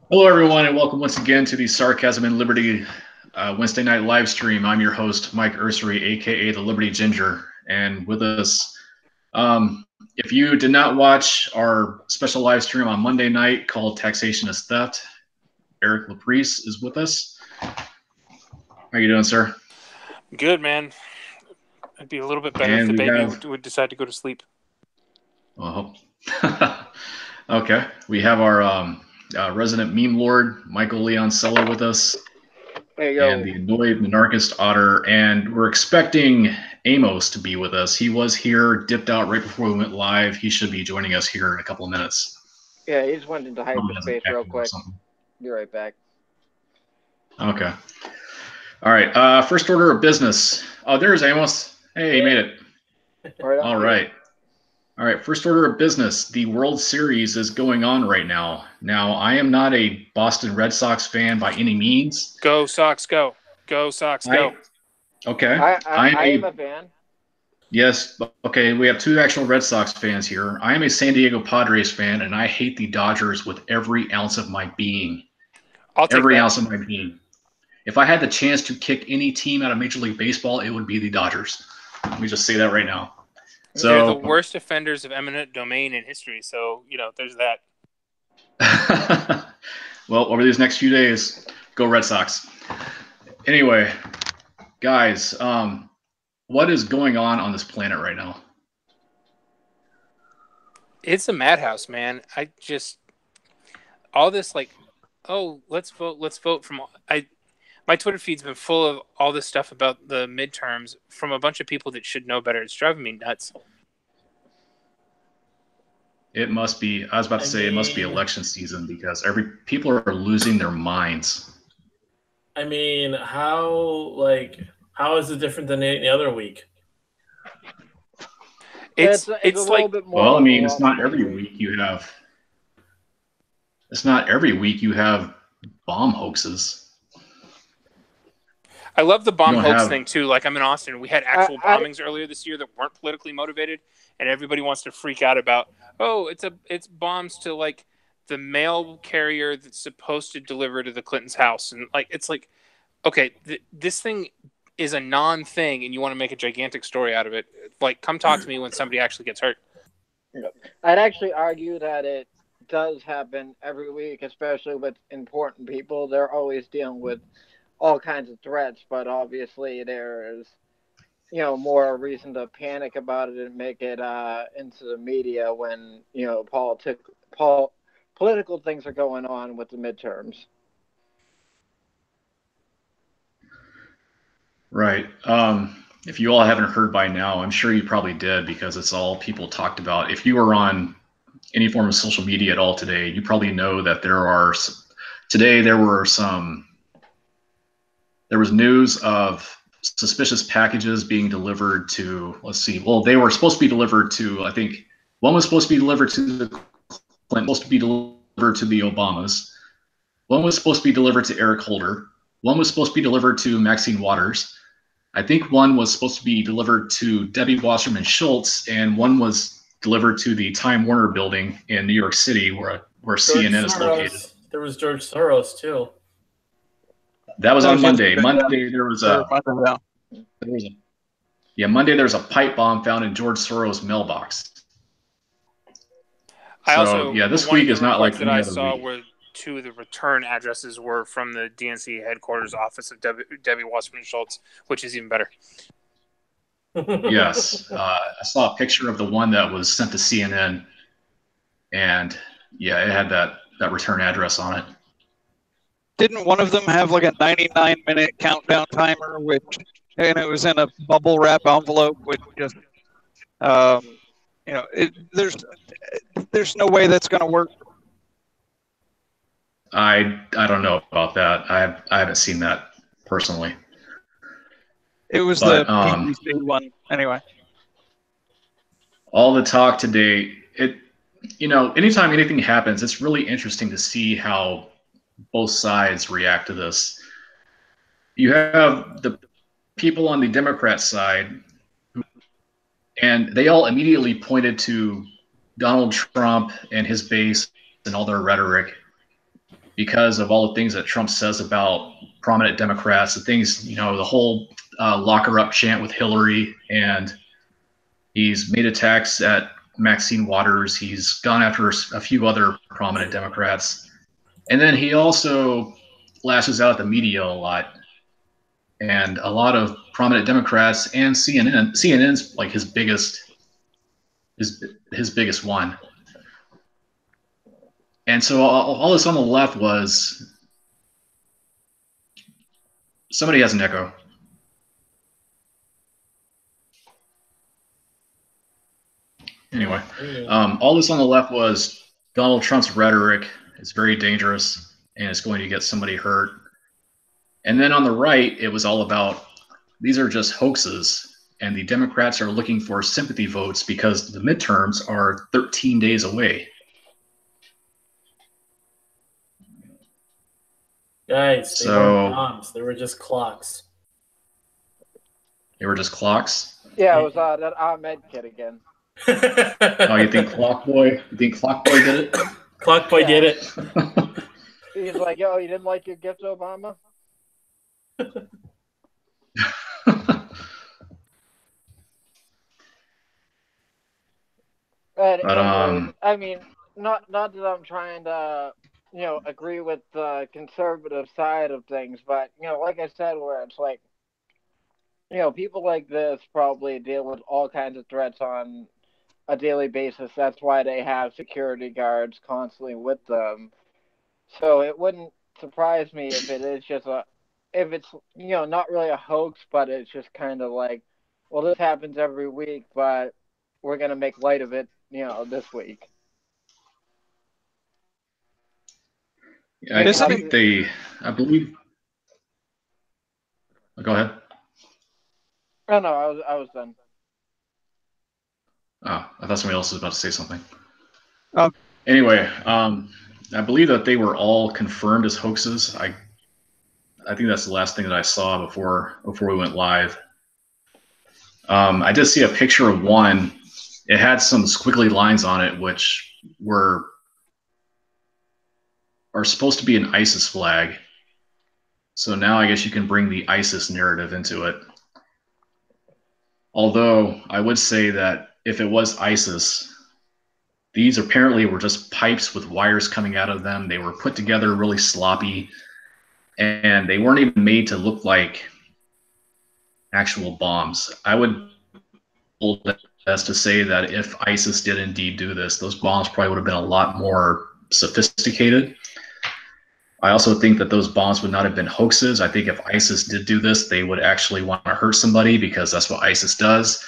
Hello, everyone, and welcome once again to the Sarcasm and Liberty Wednesday night live stream. I'm your host, Mike Ursery, aka the Liberty Ginger, and with us, if you did not watch our special live stream on Monday night called "Taxation is Theft," Eric Laprice is with us. How are you doing, sir? Good, man. It'd be a little bit better if the baby would decide to go to sleep. Well, okay. We have our resident meme lord, Michael Leoncello, with us. Hey, yo. And the annoyed monarchist Otter, and we're expecting Amos to be with us. He was here, dipped out right before we went live. He should be joining us here in a couple of minutes. Yeah, he just went into hyperspace real quick. Be right back. Okay. All right. First order of business. Oh, there's Amos. Hey, he made it. All right. All right. First order of business. The World Series is going on right now. Now, I am not a Boston Red Sox fan by any means. Go Sox, go. Go Sox, go. Okay. I am a fan. Yes. Okay. We have two actual Red Sox fans here. I am a San Diego Padres fan, and I hate the Dodgers with every ounce of my being. Every ounce of my being. If I had the chance to kick any team out of Major League Baseball, it would be the Dodgers. Let me just say that right now. So, they're the worst offenders of eminent domain in history. So, there's that. Well, over these next few days, go Red Sox. Anyway, guys, what is going on this planet right now? It's a madhouse, man. All this let's vote from. My Twitter feed's been full of all this stuff about the midterms from a bunch of people that should know better. It's driving me nuts. It must be. I was about to say it must be election season because people are losing their minds. I mean, how is it different than any other week? It's a little bit more. Well, I mean, it's not every week you have. It's not every week you have bomb hoaxes. I love the bomb hoax thing too. Like, I'm in Austin. We had actual bombings earlier this year that weren't politically motivated, and everybody wants to freak out about, it's bombs to like the mail carrier that's supposed to deliver to the Clinton's house, and okay, this thing is a non-thing, and you want to make a gigantic story out of it. Like, come talk to me when somebody actually gets hurt. I'd actually argue that it does happen every week, especially with important people. They're always dealing with all kinds of threats, but obviously there is, more reason to panic about it and make it into the media when, political things are going on with the midterms. Right. If you all haven't heard by now, I'm sure you probably did because it's all people talked about. If you were on any form of social media at all today, you probably know that there was news of suspicious packages being delivered to, they were supposed to be delivered to, I think, one was supposed to be delivered to the Clinton, supposed to be delivered to the Obamas. One was supposed to be delivered to Eric Holder. One was supposed to be delivered to Maxine Waters. I think one was supposed to be delivered to Debbie Wasserman Schultz, and one was delivered to the Time Warner building in New York City where CNN is located. There was George Soros, too. That was on Monday. Monday there was a Monday there was a pipe bomb found in George Soros' mailbox. This week is not like any other week. Where two of the return addresses were from the DNC headquarters office of Debbie Wasserman Schultz, which is even better. Yes, I saw a picture of the one that was sent to CNN, and it had that return address on it. Didn't one of them have like a 99-minute countdown timer, and it was in a bubble wrap envelope with just, there's no way that's going to work. I don't know about that. I haven't seen that personally. It was the PPC one anyway. All the talk today, anytime anything happens, it's really interesting to see how both sides react to this. You have the people on the Democrat side, and they all immediately pointed to Donald Trump and his base and all their rhetoric, because of all the things that Trump says about prominent Democrats, the things, you know, the whole lock her up chant with Hillary, and he's made attacks at Maxine Waters. He's gone after a few other prominent Democrats. And then he also lashes out at the media a lot. And a lot of prominent Democrats and CNN's like his biggest one. And so all this on the left was, somebody has an echo. Anyway, all this on the left was Donald Trump's rhetoric. It's very dangerous and it's going to get somebody hurt. And then on the right, it was all about, these are just hoaxes, and the Democrats are looking for sympathy votes because the midterms are 13 days away. Guys, they weren't bombs. They were just clocks. They were just clocks? Yeah, it was that Ahmed kid again. Oh, you think Clock Boy? You think Clock Boy did it? Clock Boy did it. He's like, yo, you didn't like your gift, Obama? But I mean, not that I'm trying to, you know, agree with the conservative side of things, but, you know, like I said, where it's like, you know, people like this probably deal with all kinds of threats on a daily basis. That's why they have security guards constantly with them. So it wouldn't surprise me if it is just if it's, you know, not really a hoax, but it's just kind of like, well, this happens every week, but we're going to make light of it, you know, this week. Yeah, I believe. Go ahead. Oh, no, I was done. Oh, I thought somebody else was about to say something. Anyway, I believe that they were all confirmed as hoaxes. I think that's the last thing that I saw before we went live. I did see a picture of one. It had some squiggly lines on it, which are supposed to be an ISIS flag. So now I guess you can bring the ISIS narrative into it. Although I would say that if it was ISIS, these apparently were just pipes with wires coming out of them. They were put together really sloppy, and they weren't even made to look like actual bombs. I would hold as to say that if ISIS did indeed do this, those bombs probably would have been a lot more sophisticated. I also think that those bombs would not have been hoaxes. I think if ISIS did do this, they would actually want to hurt somebody because that's what ISIS does.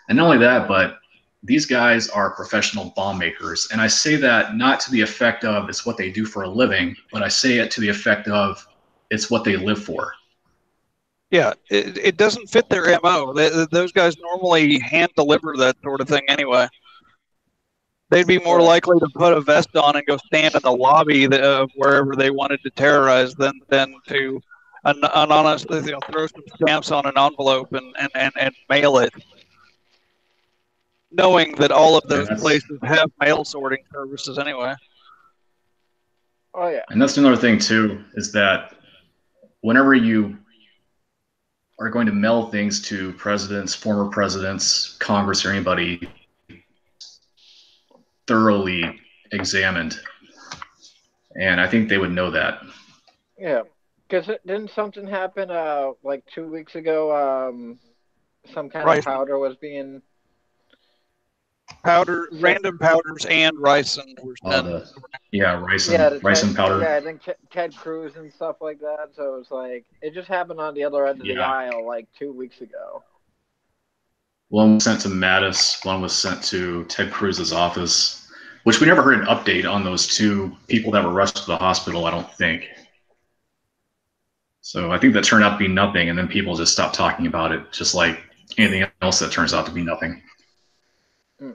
And not only that, but these guys are professional bomb makers. And I say that not to the effect of it's what they do for a living, but I say it to the effect of it's what they live for. Yeah, it doesn't fit their MO. Those guys normally hand deliver that sort of thing anyway. They'd be more likely to put a vest on and go stand in the lobby of wherever they wanted to terrorize than to honestly, throw some stamps on an envelope and mail it, knowing that all of those places have mail sorting services anyway. Oh, yeah. And that's another thing, too, is that whenever you are going to mail things to presidents, former presidents, Congress, or anybody, thoroughly examined. And I think they would know that. Yeah. Because didn't something happen like 2 weeks ago? Some kind of powder was being... Random powders and ricin were sent. Ricin powder. Yeah, I think Ted Cruz and stuff like that. So it was like, it just happened on the other end of the aisle like 2 weeks ago. One was sent to Mattis, one was sent to Ted Cruz's office, which we never heard an update on those two people that were rushed to the hospital, I don't think. So I think that turned out to be nothing, and then people just stopped talking about it, just like anything else that turns out to be nothing.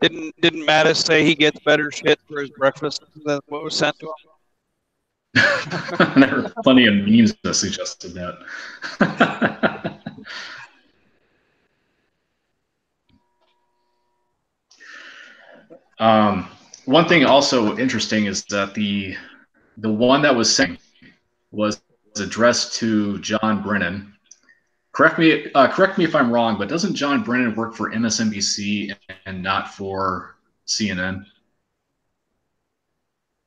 Didn't Mattis say he gets better shit for his breakfast than what was sent to him? There are plenty of memes that suggested that. one thing also interesting is that the one that was sent was addressed to John Brennan. Correct me if I'm wrong, but doesn't John Brennan work for MSNBC and not for CNN?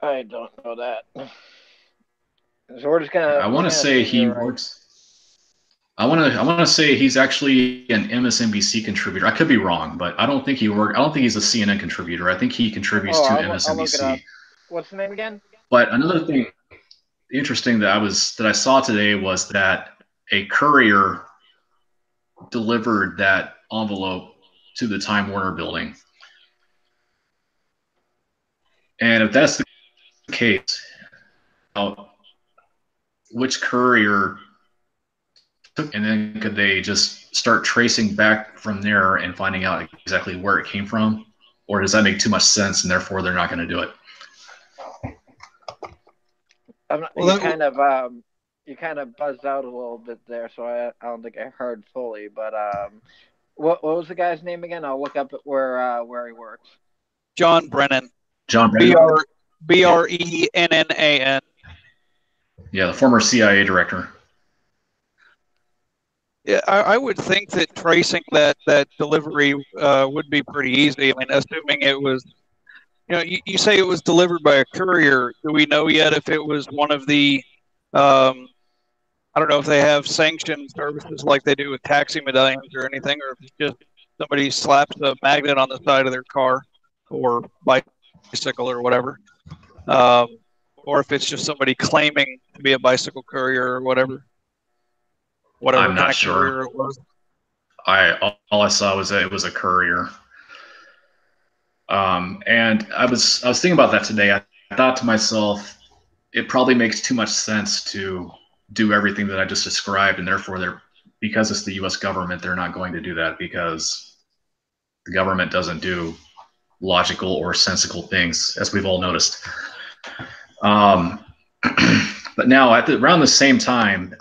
I don't know that. So we're just gonna. I want to say he works. I want to say he's actually an MSNBC contributor. I could be wrong, but I don't think he work. I don't think he's a CNN contributor. I think he contributes to MSNBC. I'll look it up. What's the name again? But another thing interesting that I saw today was that a courier delivered that envelope to the Time Warner building. And if that's the case, which courier took, and then could they just start tracing back from there and finding out exactly where it came from? Or does that make too much sense and therefore they're not going to do it? You kind of buzzed out a little bit there, so I don't think I heard fully. But what was the guy's name again? I'll look up where he works. John Brennan. John Brennan. Brennan. Yeah, the former CIA director. Yeah, I would think that tracing that delivery would be pretty easy. I mean, assuming it was, you say it was delivered by a courier. Do we know yet if it was one of the, I don't know if they have sanctioned services like they do with taxi medallions or anything, or if it's just somebody slaps a magnet on the side of their car or bicycle or whatever, or if it's just somebody claiming to be a bicycle courier or whatever. I'm not sure. It was. All I saw was that it was a courier. And I was thinking about that today. I thought to myself, it probably makes too much sense to do everything that I just described, and therefore because it's the U.S. government, they're not going to do that because the government doesn't do logical or sensical things, as we've all noticed. But now, around the same time,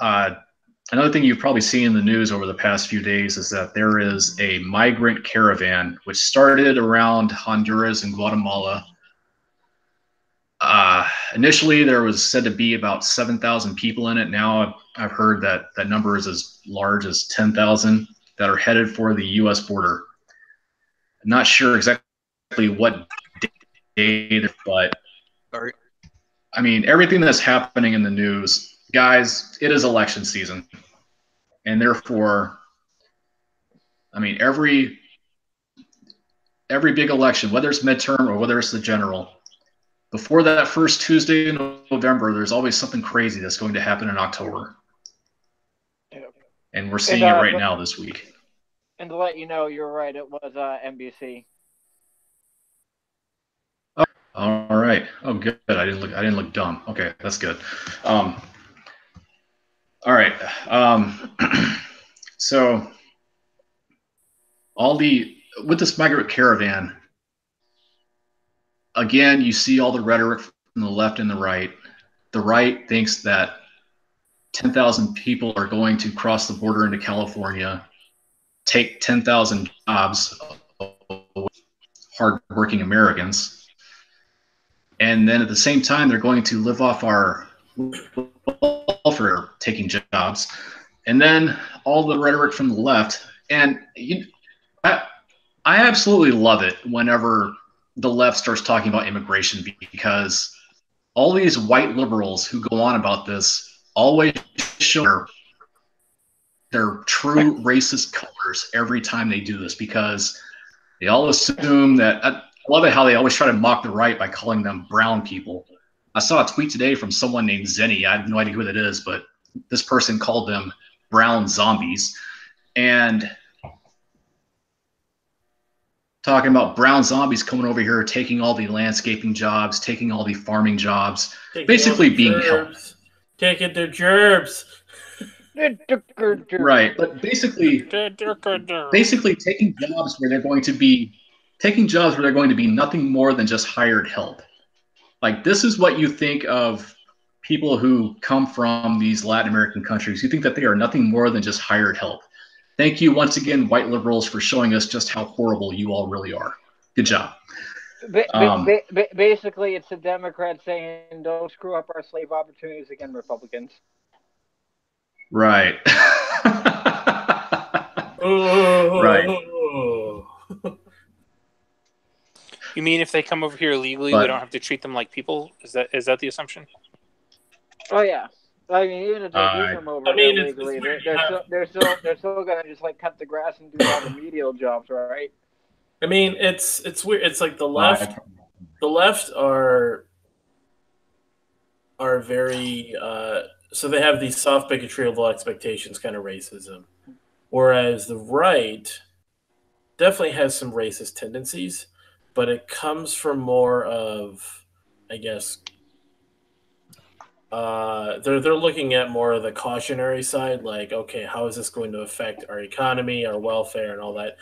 another thing you've probably seen in the news over the past few days is that there is a migrant caravan which started around Honduras and Guatemala. Initially, there was said to be about 7,000 people in it. Now I've heard that that number is as large as 10,000 that are headed for the U.S. border. I'm not sure exactly what day, but I mean, everything that's happening in the news, guys, it is election season. And therefore, I mean, every big election, whether it's midterm or whether it's the general, before that first Tuesday in November, there's always something crazy that's going to happen in October. And we're seeing it right now this week. And to let you know, you're right, it was NBC. Oh, all right. Oh, good. I didn't look dumb. Okay, that's good. All right. So with this migrant caravan, again, you see all the rhetoric from the left and the right. The right thinks that 10,000 people are going to cross the border into California, take 10,000 jobs of hardworking Americans, and then at the same time, they're going to live off our welfare, taking jobs. And then all the rhetoric from the left. And I absolutely love it whenever the left starts talking about immigration, because all these white liberals who go on about this always show their true racist colors every time they do this, because they all assume that. I love it how they always try to mock the right by calling them brown people. I saw a tweet today from someone named Zenny. I have no idea who that is, but this person called them brown zombies. And talking about brown zombies coming over here, taking all the landscaping jobs, taking all the farming jobs, basically being helped. Taking their gerbs. Right, but basically taking jobs where they're going to be nothing more than just hired help. Like, this is what you think of people who come from these Latin American countries. You think that they are nothing more than just hired help. Thank you once again, white liberals, for showing us just how horrible you all really are. Good job. Basically, it's the Democrats saying, "Don't screw up our slave opportunities again, Republicans." Right. Right. You mean if they come over here illegally, we don't have to treat them like people? Is that the assumption? Oh yeah. I mean, even if they do come over here illegally, they're still gonna just like cut the grass and do all the medial jobs, right? I mean, it's weird. It's like the left. The left are very so they have these soft bigotry of low expectations kind of racism, whereas the right definitely has some racist tendencies, but it comes from more of, I guess, they're looking at more of the cautionary side, like, okay, how is this going to affect our economy, our welfare, and all that?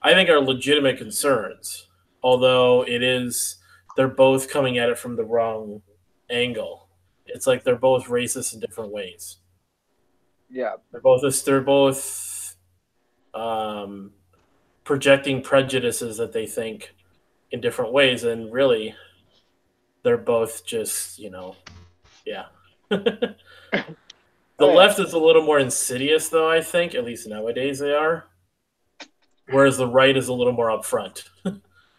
I think are legitimate concerns, although they're both coming at it from the wrong angle. It's like they're both racist in different ways. Yeah, they're both projecting prejudices that they think in different ways, and really, they're both just, yeah. The left is a little more insidious, though, I think, at least nowadays they are. Whereas the right is a little more upfront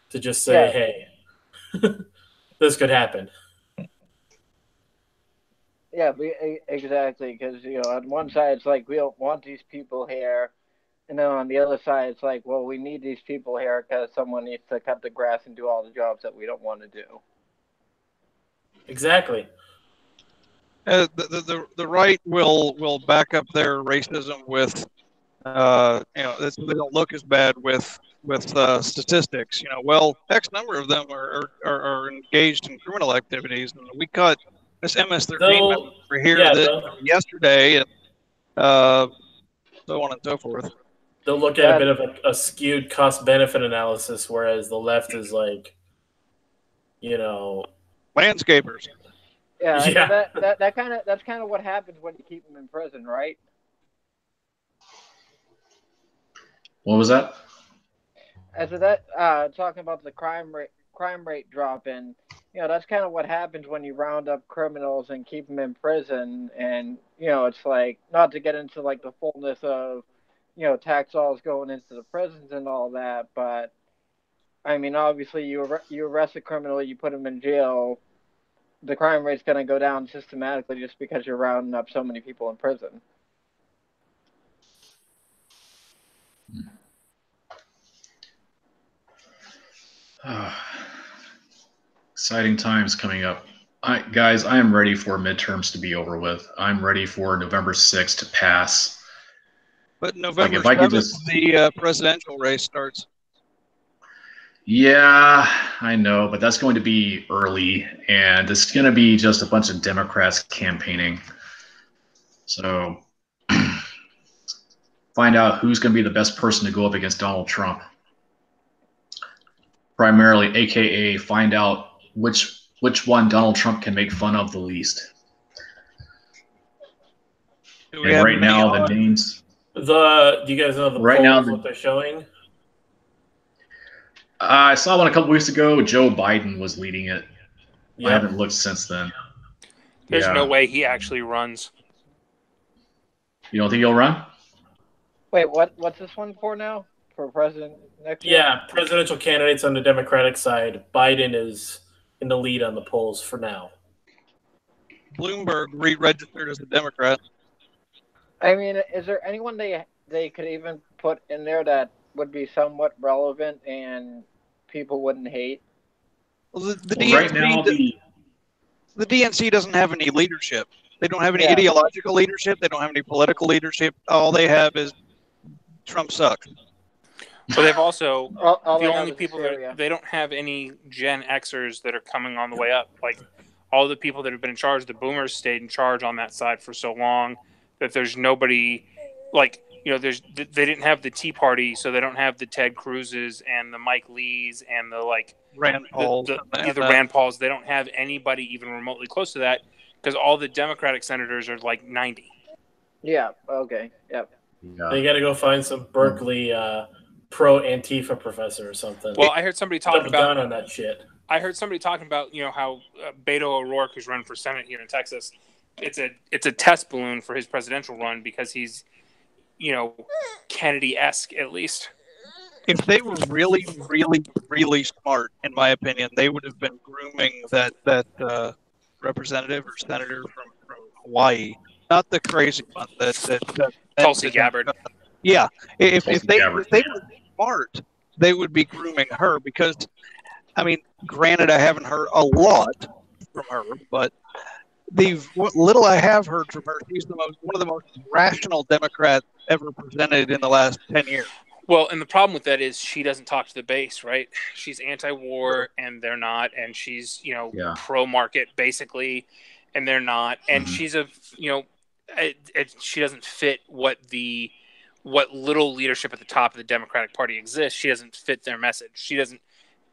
to just say, hey, this could happen. Yeah, exactly. Because, on one side, it's like, we don't want these people here. And then on the other side, it's like, well, we need these people here because someone needs to cut the grass and do all the jobs that we don't want to do. Exactly. The right will back up their racism with, they don't look as bad with statistics. Well, X number of them are engaged in criminal activities, and we caught this MS-13 member here yesterday, and so on and so forth. They'll look at a bit of a skewed cost-benefit analysis, whereas the left is like, landscapers. Yeah. That's kind of what happens when you keep them in prison, right? What was that? As of that, talking about the crime rate dropping, that's kind of what happens when you round up criminals and keep them in prison. And it's like, not to get into like the fullness of tax dollars going into the prisons and all that, but I mean, obviously, you arrest a criminal, you put him in jail, the crime rate's going to go down systematically just because you're rounding up so many people in prison. Exciting times coming up. Guys, I am ready for midterms to be over with. I'm ready for November 6th to pass. But November 7th, the presidential race starts. Yeah, I know, but that's going to be early, and it's going to be just a bunch of Democrats campaigning. So find out who's going to be the best person to go up against Donald Trump. Primarily, AKA find out which one Donald Trump can make fun of the least. And right now, the names... do you guys know the polls, what they're showing? I saw one a couple weeks ago. Joe Biden was leading it. Yep. I haven't looked since then. There's no way he actually runs. You don't think he'll run? Wait, what's this one for now? For president next year? Yeah, presidential candidates on the Democratic side. Biden is in the lead on the polls for now. Bloomberg re-registered as a Democrat. I mean, is there anyone they could even put in there that would be somewhat relevant and people wouldn't hate? Well, the DNC doesn't have any leadership. They don't have any ideological leadership. They don't have any political leadership. All they have is Trump sucks. But they've also the only people that they don't have any Gen Xers that are coming on the way up. Like all the people that have been in charge, the boomers stayed in charge on that side for so long that there's nobody like. They didn't have the Tea Party, so they don't have the Ted Cruzes and the Mike Lees and the Rand Pauls. The Rand Pauls. They don't have anybody even remotely close to that because all the Democratic senators are like 90. Yeah. Okay. Yep. Yeah. You got to go find some Berkeley pro Antifa professor or something. Well, I heard somebody talking Double about down on that shit. I heard somebody talking about how Beto O'Rourke, who's running for Senate here in Texas, it's a test balloon for his presidential run because he's Kennedy-esque at least. If they were really, really, really smart, in my opinion, they would have been grooming that representative or senator from Hawaii, not the crazy one that Tulsi Gabbard. Yeah, if they were smart, they would be grooming her because, I mean, granted, I haven't heard a lot from her, but what little I have heard from her, she's one of the most rational Democrats ever presented in the last 10 years. Well, and the problem with that is she doesn't talk to the base, right? She's anti-war, and they're not, and she's pro-market basically, and they're not, and she's she doesn't fit what little leadership at the top of the Democratic Party exists. She doesn't fit their message. She doesn't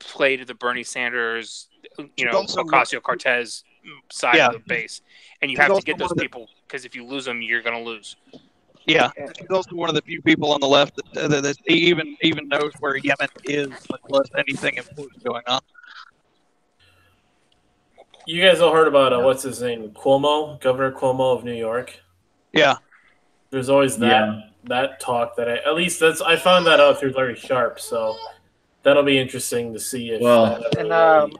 play to the Bernie Sanders, Ocasio-Cortez side of the base, and you have to get those people because if you lose them, you're going to lose. Yeah, she's also one of the few people on the left that even knows where Yemen is, much less anything important going on. You guys all heard about what's his name, Cuomo, Governor Cuomo of New York? Yeah. There's always that talk that I found that out through Larry Sharp, so that'll be interesting to see if.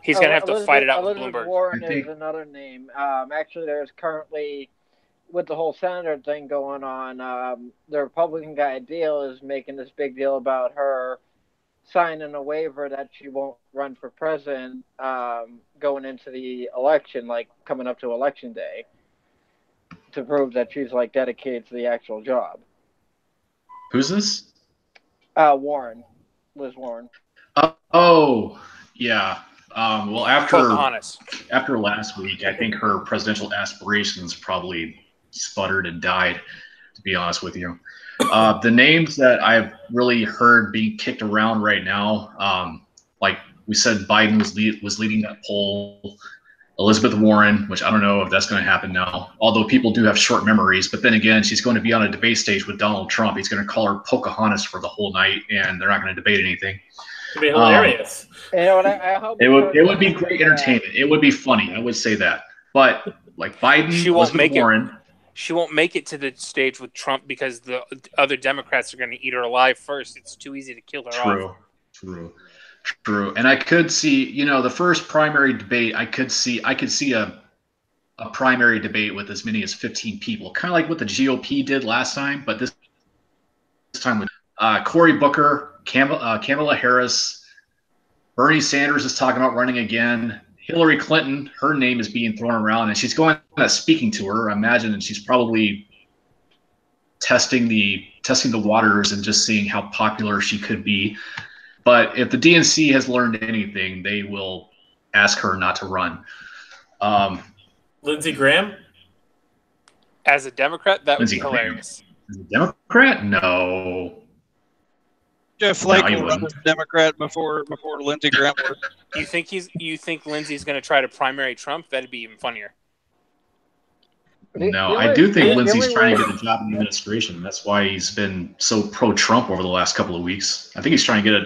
He's going to have to fight it out with Bloomberg. Warren is another name. Actually, there's currently, with the whole senator thing going on, the Republican guy Deal is making this big deal about her signing a waiver that she won't run for president going into the election, like coming up to election day, to prove that she's dedicated to the actual job. Who's this? Warren. Liz Warren. Oh, yeah. Well, after last week, I think her presidential aspirations probably sputtered and died, to be honest with you. The names that I've really heard being kicked around right now, like we said, Biden was leading that poll. Elizabeth Warren, which I don't know if that's going to happen now, although people do have short memories. But then again, she's going to be on a debate stage with Donald Trump. He's going to call her Pocahontas for the whole night, and they're not going to debate anything. It'd be hilarious. I hope it would be great entertainment. It would be funny. I would say that. But Biden, she won't make Warren, she won't make it to the stage with Trump because the other Democrats are going to eat her alive first. It's too easy to kill her off. True. And I could see, the first primary debate, I could see a primary debate with as many as 15 people, kind of like what the GOP did last time, but this time with Cory Booker, Kamala Harris, Bernie Sanders is talking about running again. Hillary Clinton, her name is being thrown around, and she's going on a speaking tour. I imagine, and she's probably testing the waters and just seeing how popular she could be. But if the DNC has learned anything, they will ask her not to run. Lindsey Graham? As a Democrat, that would be hilarious. As a Democrat? No. Jeff Flake will run as a Democrat before Lindsey Graham would. You think Lindsey's going to try to primary Trump? That'd be even funnier. No, I do think Lindsey's trying to get a job in the administration. That's why he's been so pro-Trump over the last couple of weeks. I think he's trying to get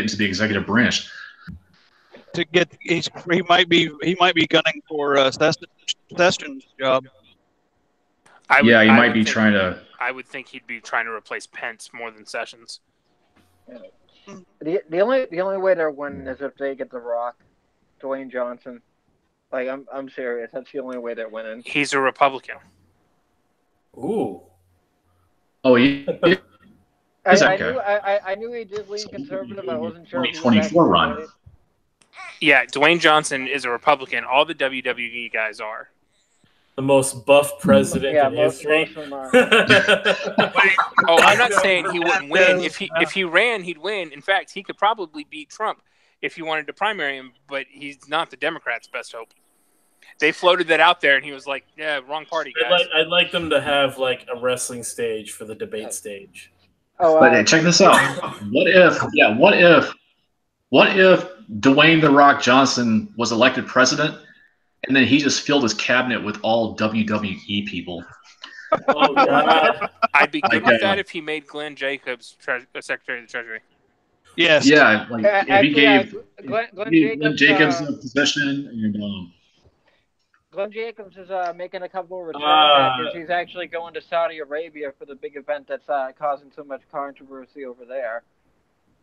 into the executive branch. He might be gunning for Sessions' job. I would think he'd be trying to replace Pence more than Sessions. The only way they're winning is if they get The Rock, Dwayne Johnson. I'm serious. That's the only way they're winning. He's a Republican. Ooh. Oh, he. I knew he did lean conservative. I wasn't sure. 2024 run. Yeah, Dwayne Johnson is a Republican. All the WWE guys are. The most buff president in history. I'm not saying he wouldn't win. If he ran, he'd win. In fact, he could probably beat Trump if he wanted to primary him, but he's not the Democrats' best hope. They floated that out there, and he was like, "Yeah, wrong party, guys." I'd like them to have a wrestling stage for the debate stage. But check this out. What if Dwayne "The Rock" Johnson was elected president, and then he just filled his cabinet with all WWE people? Oh God! I'd be good Like, with that if he made Glenn Jacobs Secretary of the Treasury. Yes. Yeah, like if he gave Glenn Glenn Jacobs, Jacobs a position, and Glenn Jacobs is making a couple of return matches. He's actually going to Saudi Arabia for the big event that's causing so much controversy over there.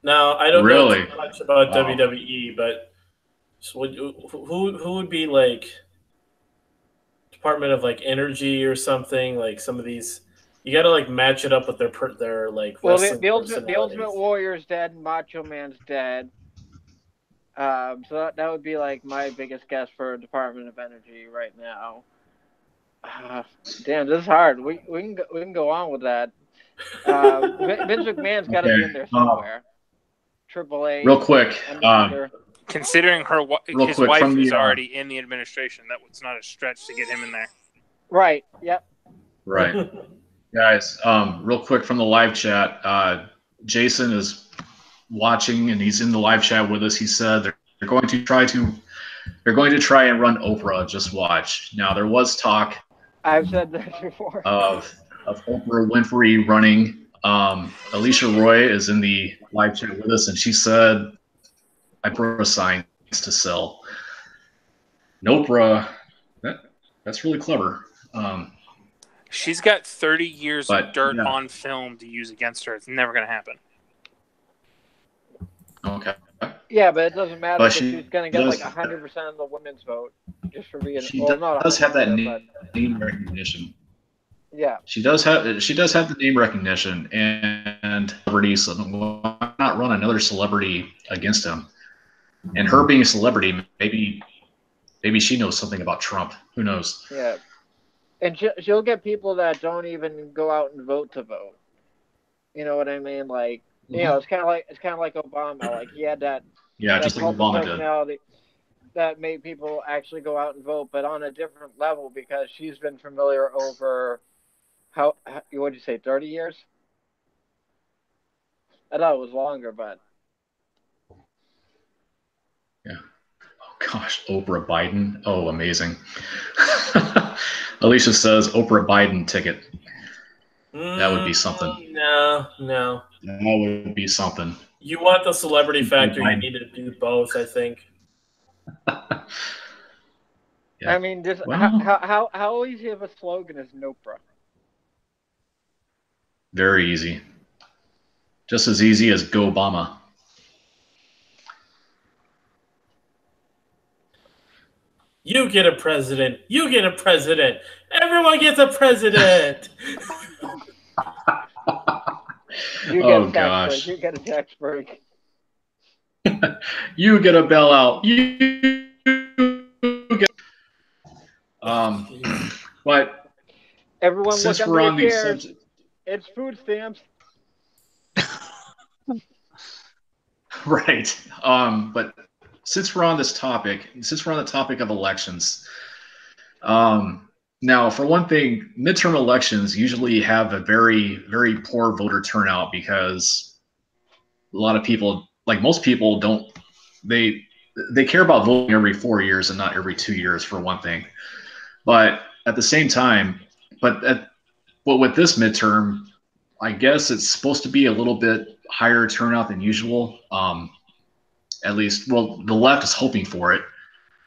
Now I don't know Really? too much about Wow. WWE, but who would be like Department of like Energy or something? Like some of these, you got to like match it up with their like Well, wrestling the personalities. Ultimate Warrior's dead and Macho Man's dead. So that would be like my biggest guess for Department of Energy right now. Damn, this is hard. We can go on with that. Vince McMahon's got to be in there somewhere. Triple H. Real quick, Considering his quick, wife from the, is already in the administration, that was not a stretch to get him in there. Right. Yep. Right. Guys, real quick from the live chat, Jason is watching and he's in the live chat with us. He said they're going to try and run Oprah. Just watch. Now there was talk. I've said that before. Of Oprah Winfrey running. Alicia Roy is in the live chat with us, and she said, "I brought signs to sell." And Oprah, that's really clever. She's got 30 years of dirt yeah. on film to use against her. It's never going to happen. Okay. Yeah, but it doesn't matter because she's going to get does, like 100% of the women's vote just for being. She not does have that but, name recognition. Yeah. She does have the name recognition, and celebrities. Why not run another celebrity against him? And her being a celebrity, maybe she knows something about Trump. Who knows? Yeah. And she'll get people that don't even go out and vote to vote. You know what I mean? Like, you know, it's kind of like Obama. Like he had that just like Obama personality that made people actually go out and vote, but on a different level because she's been familiar over what did you say, 30 years? I thought it was longer, but yeah. Oh gosh, Oprah Biden. Oh, amazing. Alicia says Oprah Biden ticket. That would be something. No. That would be something. You want the celebrity factor, you need to do both, I think. I mean, just how easy of a slogan is Nopra? Very easy. Just as easy as Go Obama. You get a president. You get a president. Everyone gets a president. Oh gosh. You get a tax break. You get a bailout. You get. But everyone since look we're on the these subjects, it's food stamps. Right. But since we're on the topic of elections, now for one thing, midterm elections usually have a very, very poor voter turnout because a lot of people, like most people, they care about voting every 4 years and not every 2 years for one thing. But at the same time, but with this midterm, I guess it's supposed to be a little bit higher turnout than usual. At least, well, the left is hoping for it,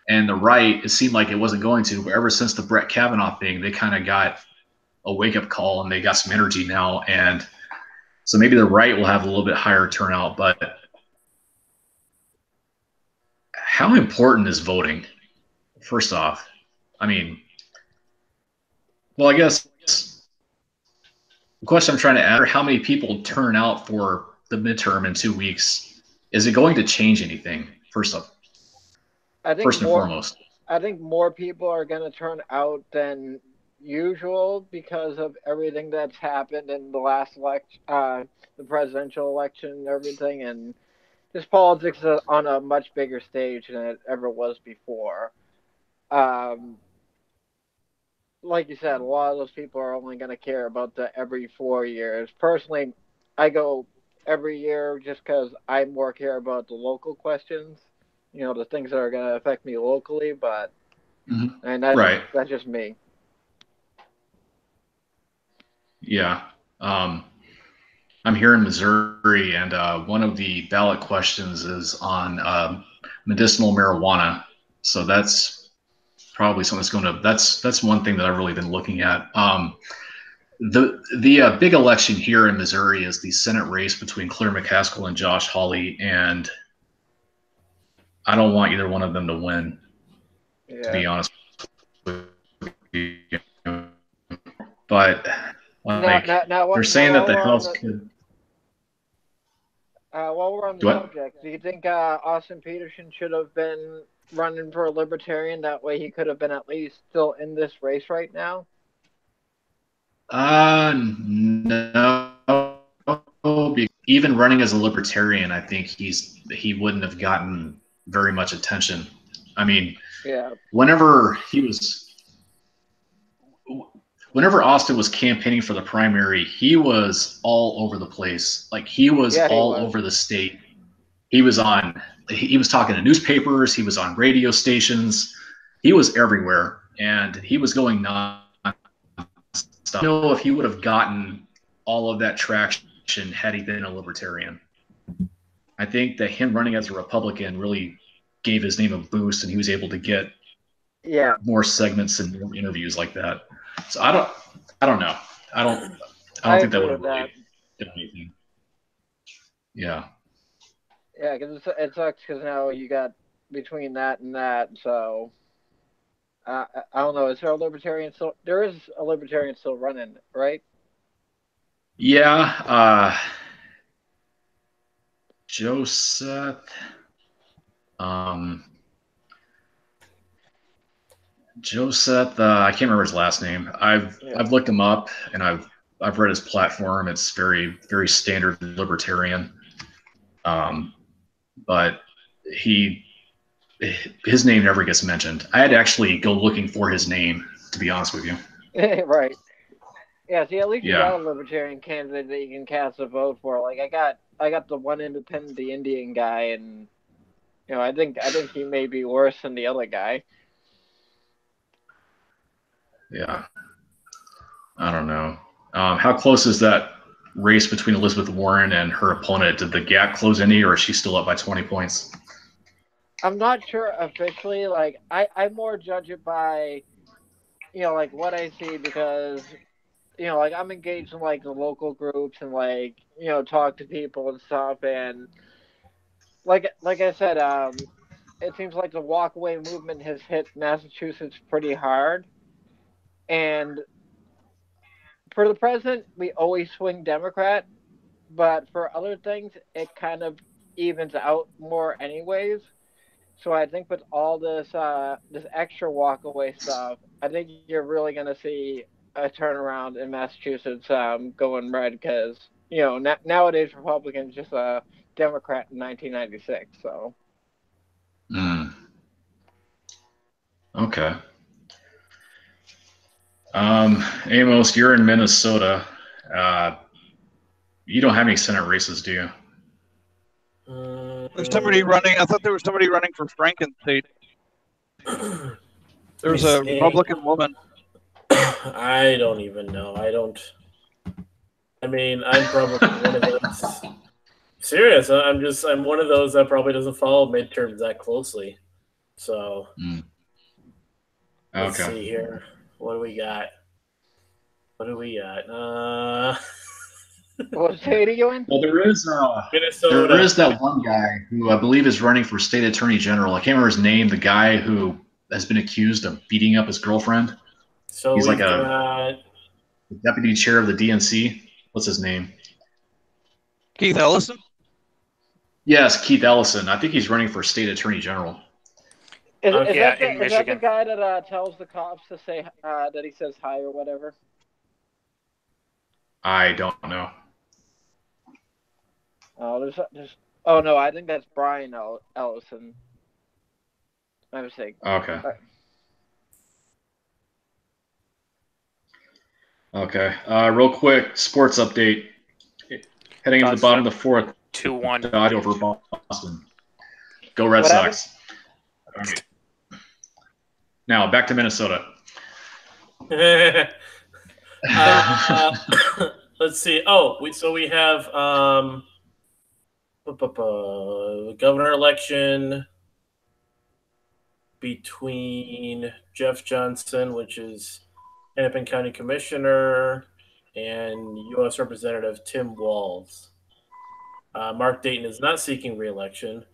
and the right, it seemed like it wasn't going to. But ever since the Brett Kavanaugh thing, they kind of got a wake-up call, and they got some energy now. And so maybe the right will have a little bit higher turnout. But how important is voting? First off, I mean, well, I guess the question I'm trying to ask: how many people turn out for the midterm in 2 weeks? Is it going to change anything? First and foremost, I think more people are going to turn out than usual because of everything that's happened in the last election, the presidential election, and everything, and just politics is on a much bigger stage than it ever was before. Like you said, a lot of those people are only going to care about the every 4 years. Personally, I go every year just because I more care about the local questions, you know, the things that are going to affect me locally, but and that's just me. Yeah. I'm here in Missouri, and one of the ballot questions is on medicinal marijuana. So that's probably something that's going to. That's one thing that I've really been looking at. The big election here in Missouri is the Senate race between Claire McCaskill and Josh Hawley, and I don't want either one of them to win. To be honest with you, but like they're saying that the House could. While we're on the subject, do you think Austin Peterson should have been running for a libertarian? That way he could have been at least still in this race right now? No. Even running as a libertarian, I think he wouldn't have gotten very much attention. I mean, yeah. Whenever Austin was campaigning for the primary, he was all over the place. Like he was over the state. He was talking to newspapers. He was on radio stations. He was everywhere, and he was going non-stop. I don't know if he would have gotten all of that traction had he been a libertarian. I think that him running as a Republican really gave his name a boost, and he was able to get more segments and more interviews like that. So I don't know. I don't think that would have really done anything. Yeah. Yeah, because it sucks because now you got between that and that. So I don't know. Is there a libertarian still? There is a libertarian still running, right? Yeah. Joseph. Joseph. I can't remember his last name. I've looked him up and I've read his platform. It's very, very standard libertarian. But his name never gets mentioned. I had to actually go looking for his name, to be honest with you. Right. Yeah. See, at least you got a libertarian candidate that you can cast a vote for. Like I got the one independent, the Indian guy, and I think he may be worse than the other guy. Yeah. I don't know. How close is that race between Elizabeth Warren and her opponent? Did the gap close any, or is she still up by 20 points? I'm not sure officially. Like I more judge it by, like what I see because, like I'm engaged in like the local groups and like, talk to people and stuff. And like I said, it seems like the walkaway movement has hit Massachusetts pretty hard. And for the president, we always swing Democrat, but for other things, it kind of evens out more anyways. So I think with all this this extra walkaway stuff, I think you're really going to see a turnaround in Massachusetts going red because nowadays Republicans just a Democrat in 1996. So. Okay. Amos, you're in Minnesota. You don't have any Senate races, do you? There's somebody running. I thought there was somebody running for Franken's seat. There's a Republican woman. I don't even know. I mean, I'm probably one of those. Serious. I'm one of those that probably doesn't follow midterms that closely. So let's see here. What do we got? What state are you in? Well, there is that one guy who I believe is running for state attorney general. I can't remember his name. The guy who has been accused of beating up his girlfriend. So he's like the deputy chair of the DNC. What's his name? Keith Ellison? Yes, Keith Ellison. I think he's running for state attorney general. Is that the guy that tells the cops to say that he says hi or whatever? I don't know. Oh, oh no, I think that's Brian Ellison. My mistake. Okay. Right. Okay. Real quick, sports update. Heading into the bottom of the fourth. 2-1. Dodge over Boston. Go Red Sox. Okay. Now back to Minnesota. Let's see. Oh, we have governor election between Jeff Johnson, which is Hennepin County Commissioner, and U.S. Representative Tim Walz. Mark Dayton is not seeking re-election.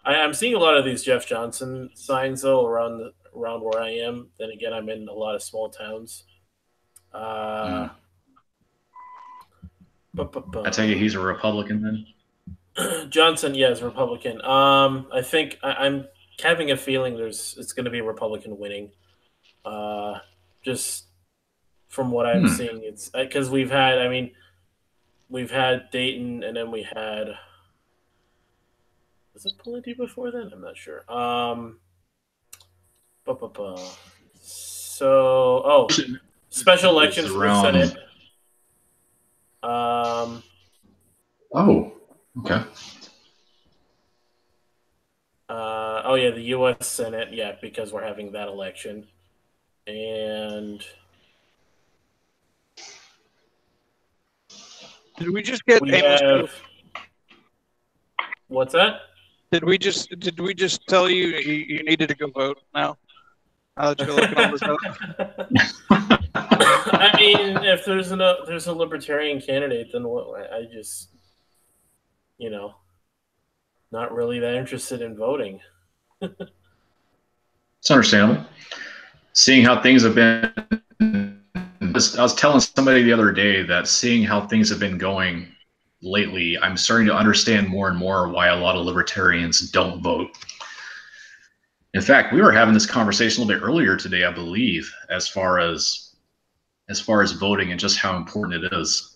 I'm seeing a lot of these Jeff Johnson signs though around where I am. Then again, I'm in a lot of small towns. I tell you, he's a Republican then. Johnson, yes, Republican. I think I'm having a feeling it's going to be a Republican winning. Just from what I'm seeing, it's because we've had Dayton, and then we had. Was it Pawlenty before then? I'm not sure. So, special elections for the Senate. Oh, okay. The U.S. Senate, yeah, because we're having that election. And did we just get what's that? Did we just tell you you needed to go vote now? Now that you're looking all this up? I mean, if there's a libertarian candidate, then I just, not really that interested in voting. It's understandable. Seeing how things have been, I was telling somebody the other day that seeing how things have been going lately, I'm starting to understand more and more why a lot of libertarians don't vote. In fact, we were having this conversation a little bit earlier today, I believe, as far as voting and just how important it is.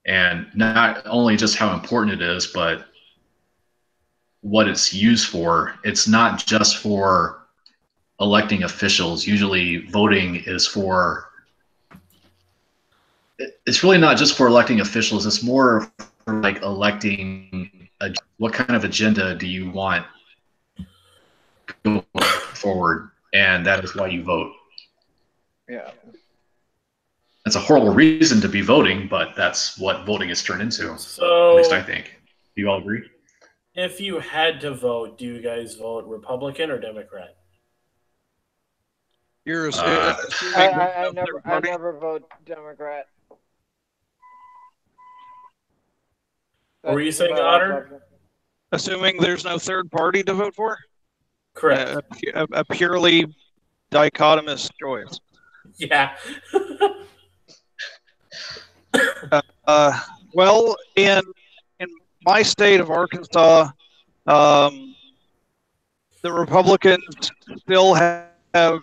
And not only just how important it is, but what it's used for. It's not just for electing officials. Usually voting is it's really not just for electing officials. It's more for like electing what kind of agenda do you want going forward, and that is why you vote. Yeah. That's a horrible reason to be voting, but that's what voting is turned into. So, at least I think. Do you all agree? If you had to vote, do you guys vote Republican or Democrat? I never vote Democrat. What were you saying, Otter? Assuming there's no third party to vote for? Correct. A purely dichotomous choice. Yeah. Well, in my state of Arkansas, the Republicans still have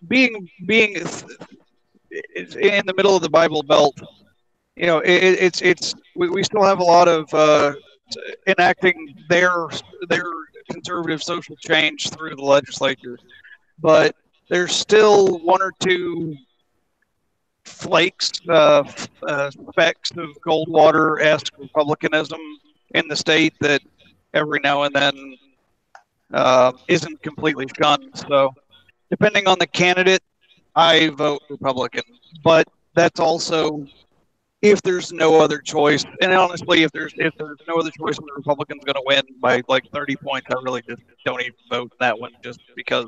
being in the middle of the Bible Belt. We still have a lot of enacting their conservative social change through the legislature, but there's still one or two flakes, specks of Goldwater-esque republicanism in the state that every now and then isn't completely shunned. So, depending on the candidate, I vote Republican. But that's also if there's no other choice. And honestly, if there's no other choice, and the Republican's going to win by like 30 points, I really just don't even vote that one, just because.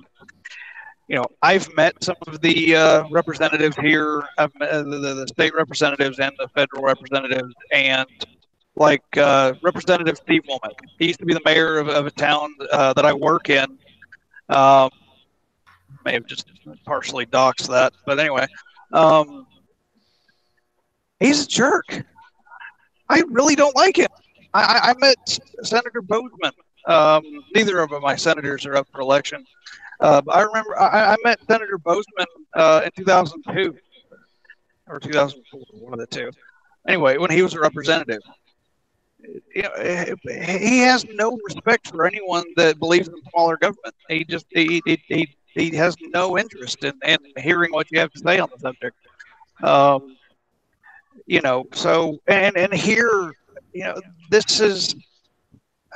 I've met some of the representatives here. I've met the state representatives and the federal representatives, and like Representative Steve Womack. He used to be the mayor of a town that I work in. May have just partially doxed that, but anyway, he's a jerk. I really don't like him. I met Senator Bozeman. Neither of my senators are up for election. I remember I met Senator Bozeman in 2002 or 2004, one of the two. Anyway, when he was a representative, he has no respect for anyone that believes in smaller government. He has no interest in hearing what you have to say on the subject. So and here, this is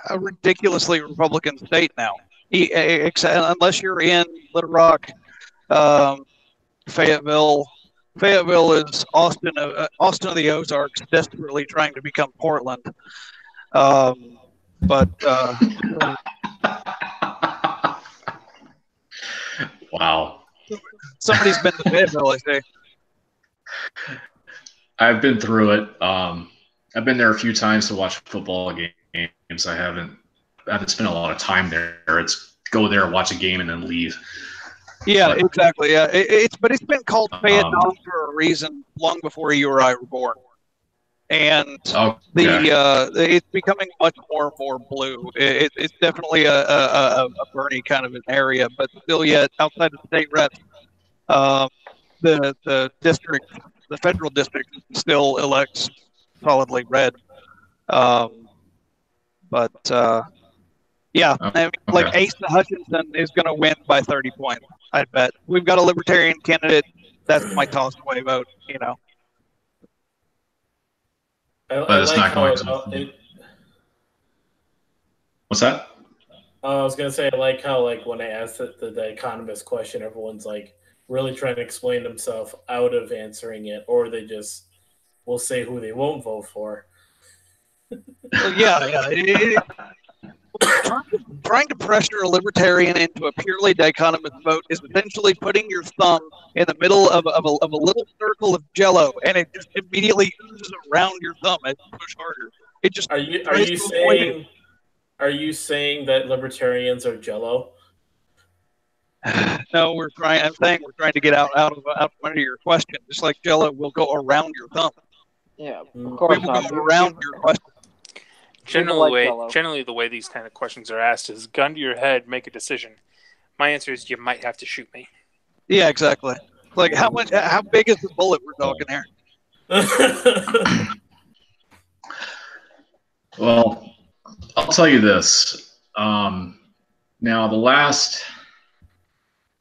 a ridiculously Republican state now. Unless you're in Little Rock, Fayetteville. Fayetteville is Austin of the Ozarks, desperately trying to become Portland. But Wow. Somebody's been to Fayetteville, I say. I've been through it. I've been there a few times to watch football games. I haven't spent a lot of time there. It's go there, watch a game, and then leave. Yeah, exactly. Yeah, it's been called Fayetteville for a reason long before you or I were born, and it's becoming much more and more blue. It's definitely a Bernie kind of an area, but still yet outside of state reps, the district, the federal district, still elects solidly red. Yeah, I mean, like Asa Hutchinson is going to win by 30 points. I bet. We've got a libertarian candidate. That's my toss-away vote. You know. But it's not going to. What's that? I was going to say, I like how, like, when I asked the economist question, everyone's like really trying to explain themselves out of answering it, or they just will say who they won't vote for. Well, yeah. Trying to pressure a libertarian into a purely dichotomous vote is essentially putting your thumb in the middle of a little circle of Jello, and it just immediately oozes around your thumb as you push harder. It just are you saying that libertarians are Jello? No, I'm saying we're trying to get out of under your question. Just like Jello will go around your thumb. Yeah, of course we will go around your question. Generally, the way these kind of questions are asked is gun to your head, make a decision. My answer is you might have to shoot me. Yeah, exactly. Like how big is the bullet we're talking here? Well, I'll tell you this. Now, the last,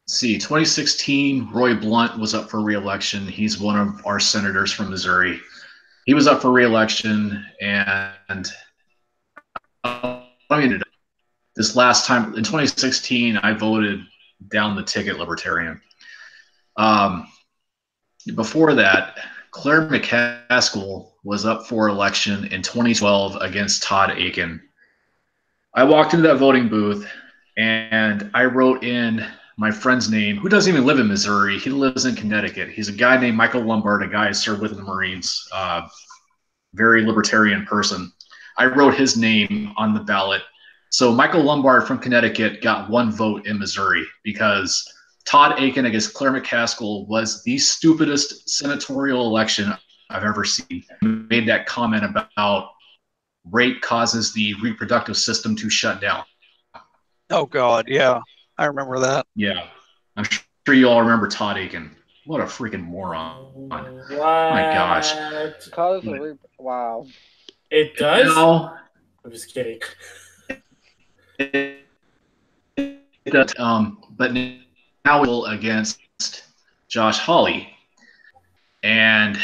2016, Roy Blunt was up for re-election. He's one of our senators from Missouri. He was up for re-election, and this last time in 2016, I voted down the ticket libertarian. Before that, Claire McCaskill was up for election in 2012 against Todd Aiken. I walked into that voting booth and I wrote in my friend's name, who doesn't even live in Missouri. He lives in Connecticut. He's a guy named Michael Lombard, a guy I served with in the Marines, very libertarian person. I wrote his name on the ballot. So Michael Lombard from Connecticut got one vote in Missouri because Todd Aiken against Claire McCaskill was the stupidest senatorial election I've ever seen. He made that comment about rape causes the reproductive system to shut down. Oh, God, yeah. I remember that. Yeah. I'm sure you all remember Todd Aiken. What a freaking moron. What? My gosh. Wow. It does? No. I'm just kidding. It does, but now against Josh Hawley. And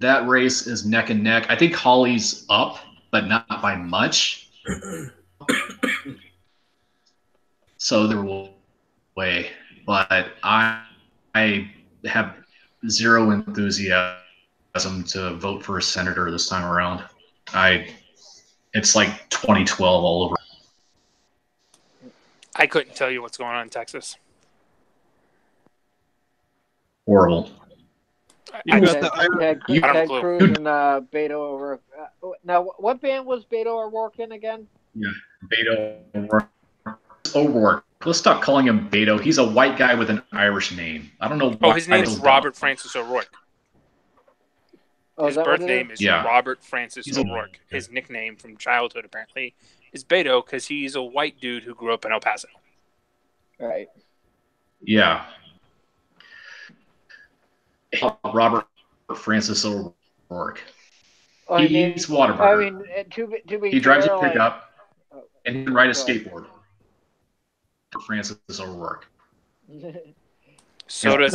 that race is neck and neck. I think Hawley's up, but not by much. So they're way. But I have zero enthusiasm to vote for a senator this time around. It's like 2012 all over. I couldn't tell you what's going on in Texas. Horrible. Ted Cruz and Beto O'Rourke. Now, what band was Beto O'Rourke in again? Yeah, Beto O'Rourke. Let's stop calling him Beto. He's a white guy with an Irish name. I don't know. Oh, his name is Robert Francis O'Rourke. His birth name is Robert Francis O'Rourke. His nickname from childhood, apparently, is Beto because he's a white dude who grew up in El Paso. Right. Yeah. Robert Francis O'Rourke. He's Whataburger. To be he drives fair, a pickup and he can ride a skateboard. Francis O'Rourke. So does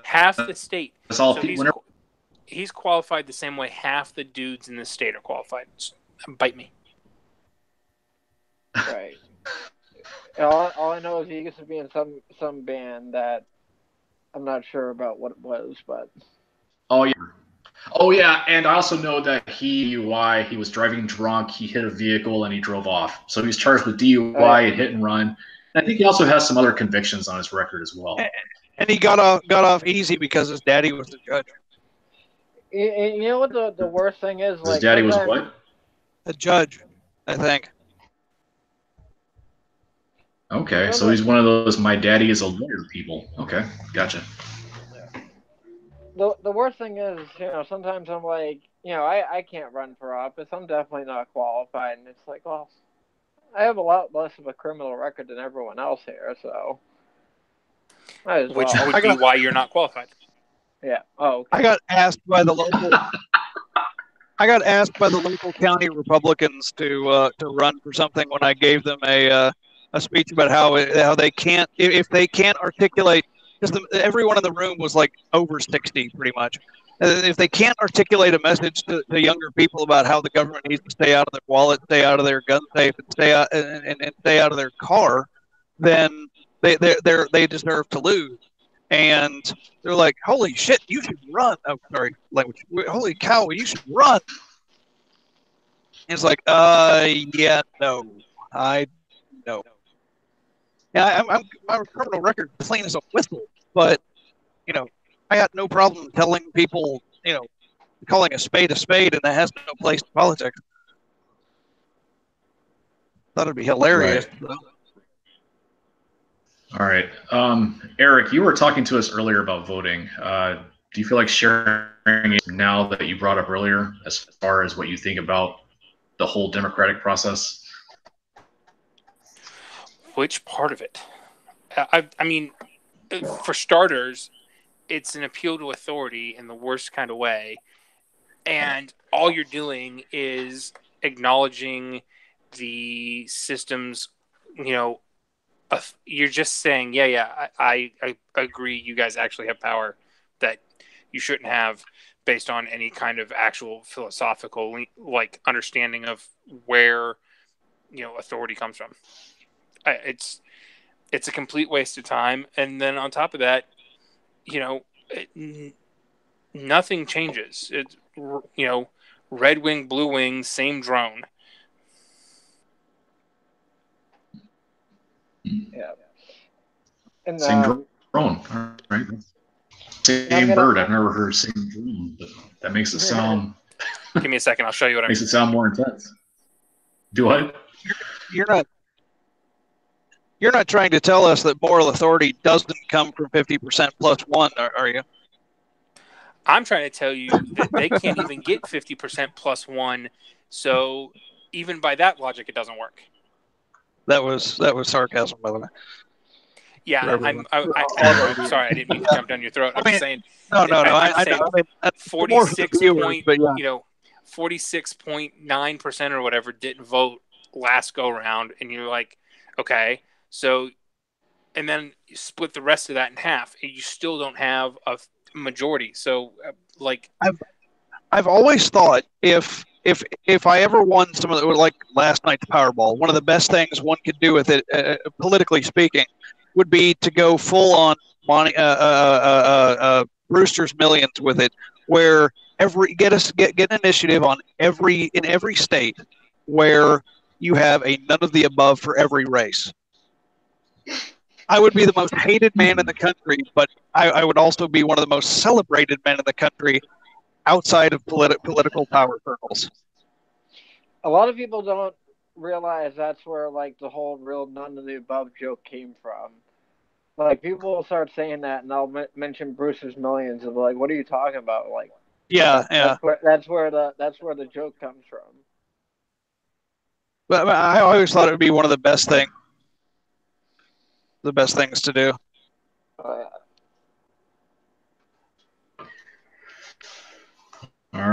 half the state. That's all. So he's qualified the same way half the dudes in the state are qualified. Bite me. Right. All I know is he used to be in some band that I'm not sure about what it was, but Oh yeah. Oh yeah, and I also know that DUI. He was driving drunk. He hit a vehicle and he drove off. So he's charged with DUI and hit and run. And I think he also has some other convictions on his record as well. And he got off easy because his daddy was the judge. You know what the worst thing is? His daddy was what? A judge, I think. Okay, so he's one of those "my daddy is a lawyer" people. Okay, gotcha. The worst thing is, sometimes I'm like, I can't run for office. I'm definitely not qualified, and it's like, well, I have a lot less of a criminal record than everyone else here, so. Which would be why you're not qualified. Yeah. Oh. Okay. I got asked by the local county Republicans to run for something when I gave them a speech about how they can't, if they can't articulate, because everyone in the room was like over 60 pretty much. If they can't articulate a message to younger people about how the government needs to stay out of their wallet, stay out of their gun safe, and stay out of their car, then they deserve to lose. And they're like, "Holy shit, you should run!" Oh, sorry, language. Holy cow, you should run. And it's like, yeah, no, no. Yeah, my criminal record clean as a whistle, but I got no problem telling people, calling a spade, and that has no place in politics. Thought it'd be hilarious. Right. All right. Eric, you were talking to us earlier about voting. Do you feel like sharing it now that you brought up earlier as far as what you think about the whole democratic process? Which part of it? I mean, for starters, it's an appeal to authority in the worst kind of way. And all you're doing is acknowledging the system's, you're just saying, I agree. You guys actually have power that you shouldn't have, based on any kind of actual philosophical understanding of where authority comes from. It's a complete waste of time. And then on top of that, nothing changes. It's red wing, blue wing, same drone. Yeah. And same drone. All right. Same bird. I've never heard same drone, but that makes it sound. Give me a second. I'll show you what I mean. Makes it sound more intense. Do I? You're not trying to tell us that moral authority doesn't come from 50% plus one, are you? I'm trying to tell you that they can't even get 50% plus one. So even by that logic, it doesn't work. That was sarcasm, by the way. Yeah, I'm sorry. I didn't mean to jump down your throat. I'm just saying. No. I know. 46.9% or whatever didn't vote last go round, and you're like, okay, so, and then you split the rest of that in half, and you still don't have a majority. So, I've always thought if I ever won some of the, like last night's Powerball, one of the best things one could do with it, politically speaking, would be to go full on Brewster's Millions with it, where get an initiative in every state where you have a none of the above for every race. I would be the most hated man in the country, but I would also be one of the most celebrated men in the country outside of political power circles. A lot of people don't realize that's where the whole real none of the above joke came from. People will start saying that, and I'll mention Brewster's Millions, and like, "What are you talking about?" Yeah. That's where the joke comes from. But I always thought it would be one of the best things to do. All right. I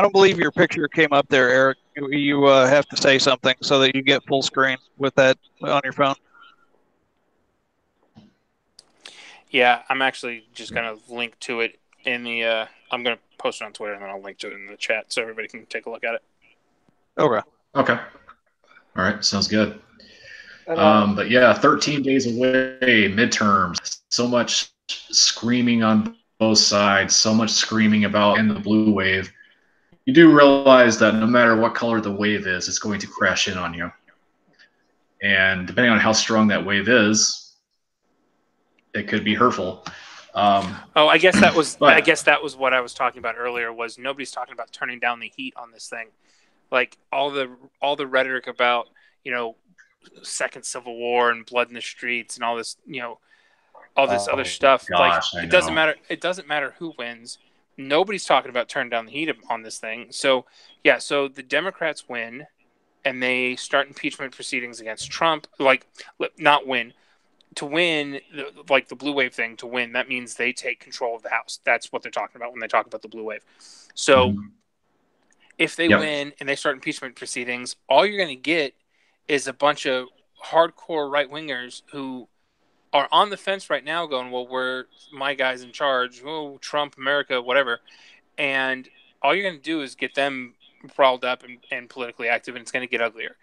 don't believe your picture came up there, Eric. You have to say something so that you get full screen with that on your phone. Yeah, I'm actually just going to link to it in the. I'm going to post it on Twitter, and then I'll link to it in the chat so everybody can take a look at it. Okay. All right. Sounds good. But yeah, 13 days away, midterms. So much screaming on both sides. So much screaming about in the blue wave. You do realize that no matter what color the wave is, it's going to crash in on you. And depending on how strong that wave is, it could be hurtful. I guess that was what I was talking about earlier. Was nobody's talking about turning down the heat on this thing, like all the rhetoric about Second Civil War and blood in the streets and all this all this other stuff. Gosh, it doesn't matter. It doesn't matter who wins. Nobody's talking about turning down the heat on this thing. So yeah, so the Democrats win, and they start impeachment proceedings against Trump. Like not win. To win, like the blue wave thing, to win, that means they take control of the House. That's what they're talking about when they talk about the blue wave. So if they win and they start impeachment proceedings, all you're going to get is a bunch of hardcore right-wingers who are on the fence right now going, well, we're my guy's in charge. Oh, Trump, America, whatever. And all you're going to do is get them riled up and politically active, and it's going to get uglier.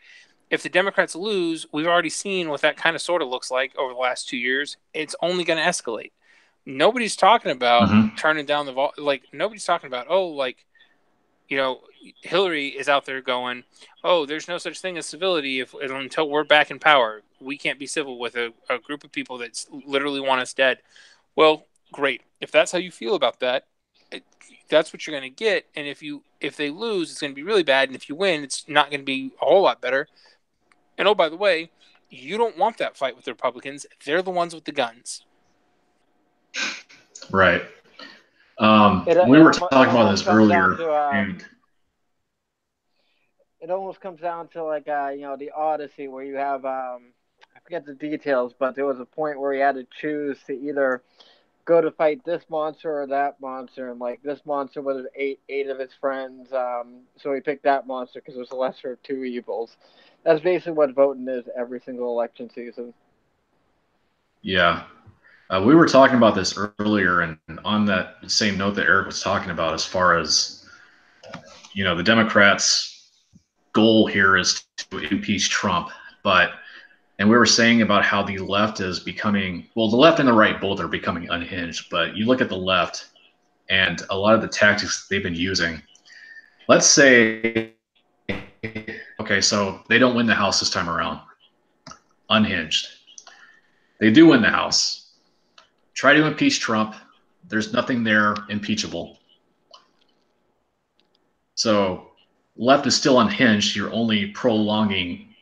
If the Democrats lose, we've already seen what that kind of sort of looks like over the last 2 years. It's only going to escalate. Nobody's talking about turning down the nobody's talking about, Hillary is out there going, oh, there's no such thing as civility until we're back in power. We can't be civil with a group of people that literally want us dead. Well, great. If that's how you feel about that, that's what you're going to get. And if they lose, it's going to be really bad. And if you win, it's not going to be a whole lot better. And oh, by the way, you don't want that fight with the Republicans. They're the ones with the guns. Right. We were talking about this earlier. It almost comes down to the Odyssey, where you have I forget the details, but there was a point where he had to choose to either go to fight this monster or that monster, and this monster was eight of his friends, so he picked that monster because it was the lesser of two evils. That's basically what voting is every single election season. Yeah. We were talking about this earlier, and on that same note that Eric was talking about, as far as, the Democrats' goal here is to impeach Trump. And we were saying about how the left is becoming, well, the left and the right both are becoming unhinged, but you look at the left and a lot of the tactics they've been using. Let's say, okay, so they don't win the House this time around. Unhinged. They do win the House. Try to impeach Trump. There's nothing there impeachable. So left is still unhinged. You're only prolonging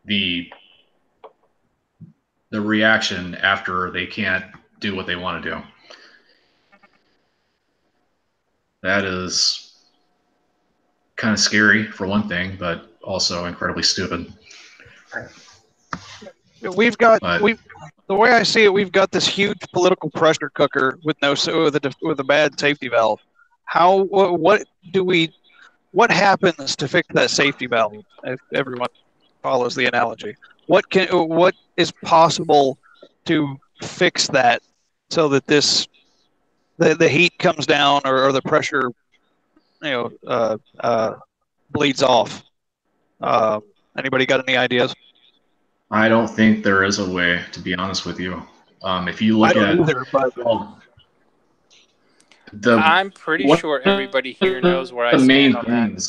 the reaction after they can't do what they want to do. That is kind of scary for one thing, but also incredibly stupid. The way I see it, we've got this huge political pressure cooker with a bad safety valve. What happens to fix that safety valve? If everyone follows the analogy, what is possible to fix that so that the heat comes down or the pressure, bleeds off? Anybody got any ideas? I don't think there is a way, to be honest with you. If you look I'm pretty sure everybody here knows where I stand on that.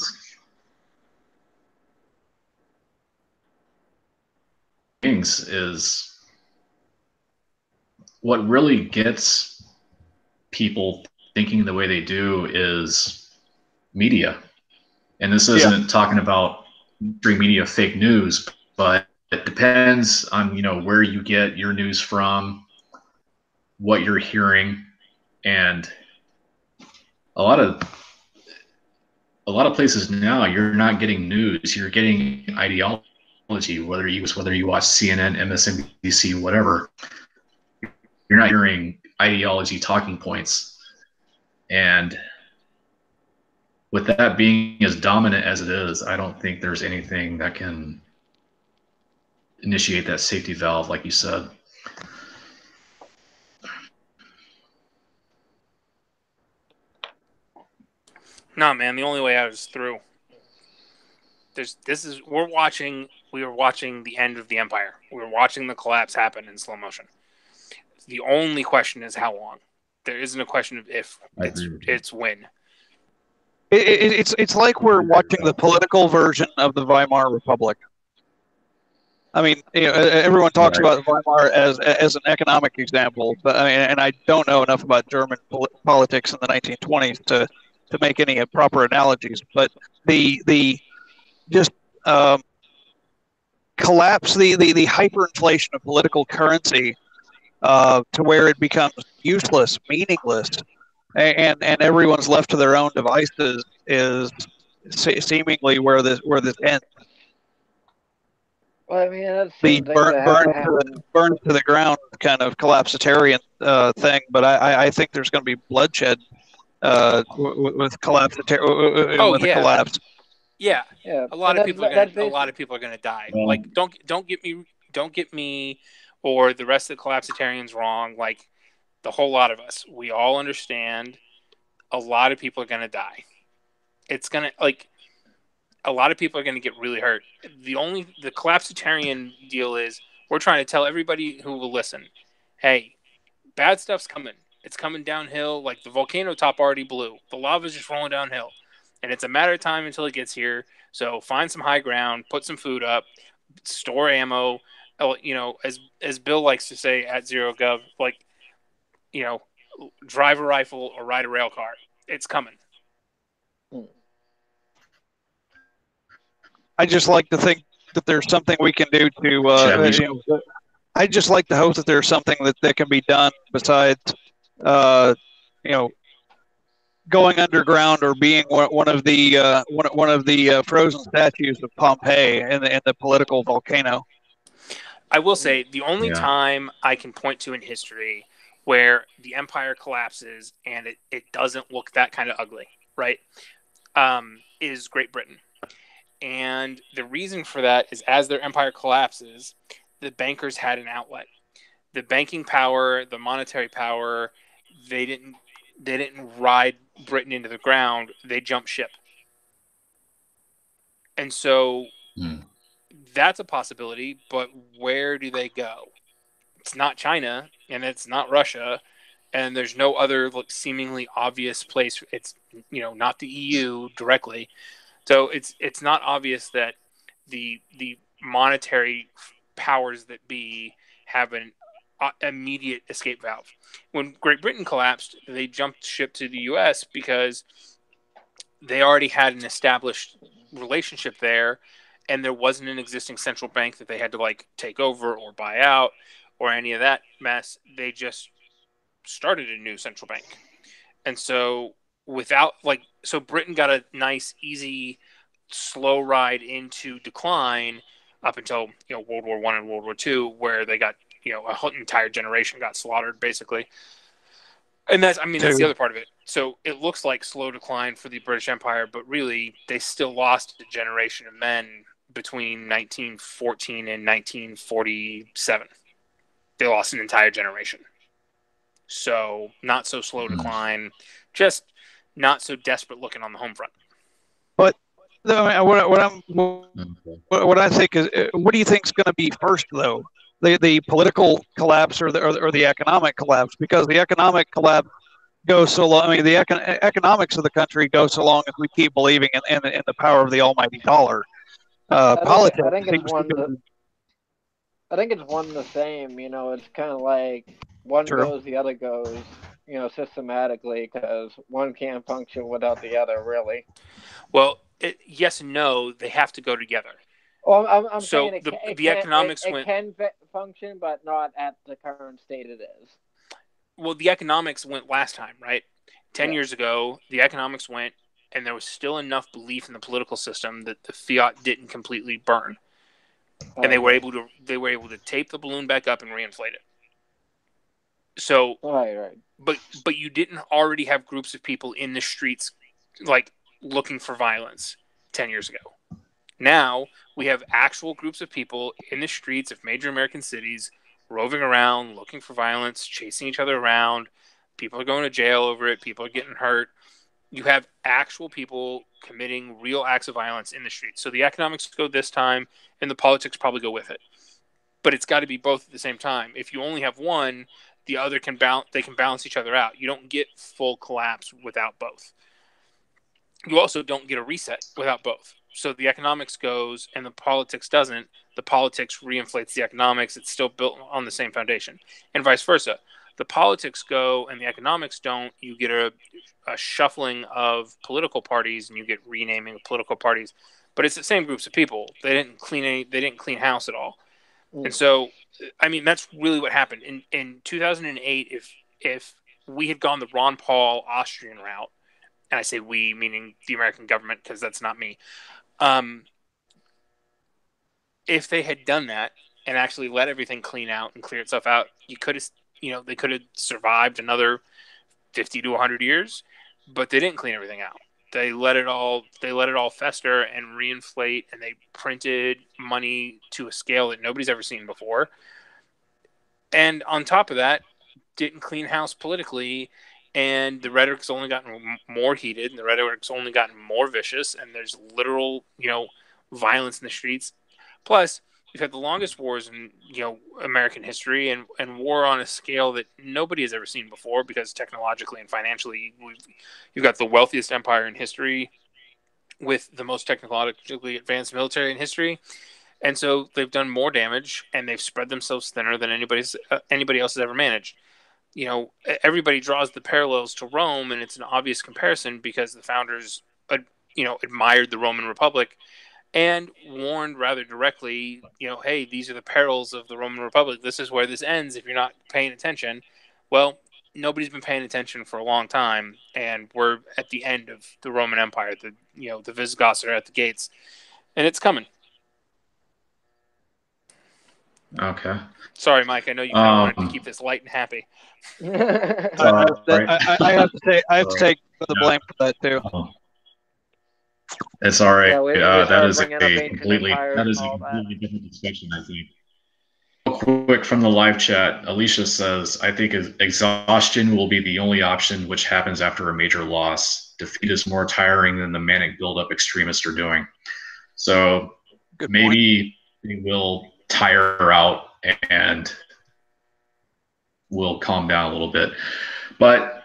Things is what really gets people thinking the way they do is media. And this isn't talking about mainstream media fake news, but it depends on where you get your news from, what you're hearing, and a lot of places now you're not getting news, you're getting ideology. Whether you watch CNN, MSNBC, whatever, you're not hearing ideology talking points. And with that being as dominant as it is, I don't think there's anything that can initiate that safety valve, like you said. No, man, the only way out is through. We're watching We were watching the end of the empire. We were watching the collapse happen in slow motion. The only question is how long. There isn't a question of if, it's when. It's like we're watching the political version of the Weimar Republic. I mean, everyone talks about Weimar as an economic example, but and I don't know enough about German politics in the 1920s to make any proper analogies. But the just collapse, the hyperinflation of political currency to where it becomes useless, meaningless, and everyone's left to their own devices is seemingly where this ends. Well, I mean, that's The burn to the ground kind of collapsitarian thing, but I think there's going to be bloodshed with collapse. With a collapse. Yeah. A lot of people are going to die. Like, don't get me or the rest of the collapsitarians wrong. Like, the whole lot of us, we all understand. A lot of people are going to die. It's going to, like, a lot of people are going to get really hurt. The collapsitarian deal is we're trying to tell everybody who will listen, hey, bad stuff's coming. It's coming downhill. Like, the volcano top already blew. The lava's just rolling downhill. And it's a matter of time until it gets here. So find some high ground, put some food up, store ammo. You know, as Bill likes to say at Zero Gov, like, you know, drive a rifle or ride a rail car. It's coming. I just like to think that there's something we can do to. I just like to hope that there's something that can be done besides, going underground or being one of the frozen statues of Pompeii in the political volcano. I will say the only time I can point to in history where the empire collapses and it doesn't look that kind of ugly, right, is Great Britain. And the reason for that is as their empire collapses, the bankers had an outlet. The banking power, the monetary power, they didn't ride Britain into the ground. They jumped ship. And so that's a possibility, but where do they go? It's not China and it's not Russia, and there's no other seemingly obvious place. It's, not the EU directly. So it's not obvious that the monetary powers that be have an immediate escape valve. When Great Britain collapsed, they jumped ship to the U.S. because they already had an established relationship there, and there wasn't an existing central bank that they had to take over or buy out or any of that mess. They just started a new central bank, and so so Britain got a nice, easy, slow ride into decline up until World War I and World War II, where they got a whole entire generation got slaughtered basically. And that's the other part of it. So it looks like slow decline for the British Empire, but really they still lost a generation of men between 1914 and 1947. They lost an entire generation. So not so slow decline, just not so desperate looking on the home front. But what I think is, what do you think is going to be first though? The political collapse or the economic collapse? Because the economic collapse goes so long. I mean, the economics of the country go so long as we keep believing in the power of the almighty dollar. Politics. I think it's one and the same. It's kind of like one goes, the other goes. Systematically, because one can't function without the other, really. Well, yes and no. They have to go together. Well, I'm so saying the economics it can function, but not at the current state it is. Well, the economics went last time, right? 10 years ago, the economics went, and there was still enough belief in the political system that the fiat didn't completely burn, and they were able to tape the balloon back up and reinflate it. So, right. But you didn't already have groups of people in the streets, looking for violence 10 years ago. Now we have actual groups of people in the streets of major American cities, roving around, looking for violence, chasing each other around. People are going to jail over it. People are getting hurt. you have actual people committing real acts of violence in the streets. So the economics go this time, and the politics probably go with it. But it's got to be both at the same time. If you only have one, the other can balance. They can balance each other out. You don't get full collapse without both. You also don't get a reset without both. So the economics goes and the politics doesn't. The politics reinflates the economics. It's still built on the same foundation, and vice versa. The politics go and the economics don't. You get a shuffling of political parties, and you get renaming of political parties. But it's the same groups of people. They didn't clean house at all. And so, I mean, that's really what happened in 2008. If we had gone the Ron Paul Austrian route, and I say we meaning the American government because that's not me. If they had done that and actually let everything clean out and clear itself out, they could have survived another 50 to 100 years, but they didn't clean everything out. They let it all fester and reinflate, and they printed money to a scale that nobody's ever seen before. And on top of that, didn't clean house politically, and the rhetoric's only gotten more heated, and the rhetoric's only gotten more vicious, and there's literal, violence in the streets. Plus, you've had the longest wars in American history, and war on a scale that nobody has ever seen before, because technologically and financially, you've got the wealthiest empire in history with the most technologically advanced military in history, and so they've done more damage, and they've spread themselves thinner than anybody else has ever managed. Everybody draws the parallels to Rome, and it's an obvious comparison because the founders, admired the Roman Republic and warned rather directly, hey, these are the perils of the Roman Republic. This is where this ends if you're not paying attention. Well, nobody's been paying attention for a long time, and we're at the end of the Roman Empire. The Visigoths are at the gates, and it's coming. Okay. Sorry, Mike. I know you kind of wanted to keep this light and happy. I have to take the blame for that too. It's all right. Yeah, that is a completely different discussion, I think. Real quick from the live chat, Alicia says, I think exhaustion will be the only option which happens after a major loss. Defeat is more tiring than the manic buildup extremists are doing. So maybe they will tire out and will calm down a little bit. But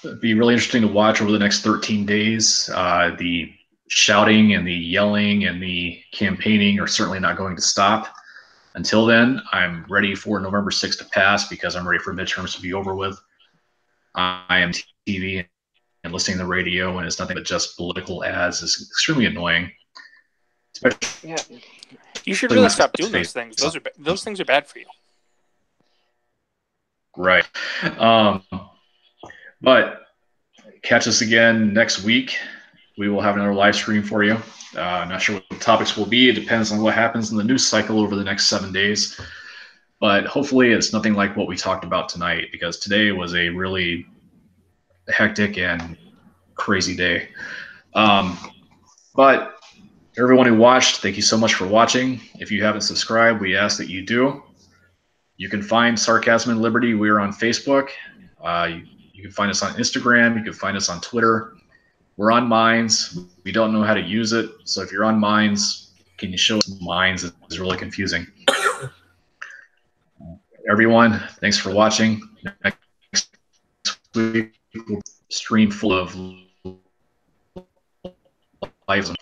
it'd be really interesting to watch over the next 13 days. The shouting and the yelling and the campaigning are certainly not going to stop. Until then, I'm ready for November 6th to pass because I'm ready for midterms to be over with. I am TV and listening to the radio, and it's nothing but just political ads. It's extremely annoying. Yeah. You should really stop doing those things. Those things are bad for you. Right. But catch us again next week. We will have another live stream for you. I'm not sure what the topics will be. It depends on what happens in the news cycle over the next 7 days. But hopefully it's nothing like what we talked about tonight, because today was a really hectic and crazy day. But everyone who watched, thank you so much for watching. If you haven't subscribed, we ask that you do. You can find Sarcasm and Liberty. We're on Facebook. You can find us on Instagram. You can find us on Twitter. We're on Minds. We don't know how to use it. So if you're on Minds, can you show us Minds? It's really confusing. Everyone, thanks for watching. Next week, we'll stream full of live.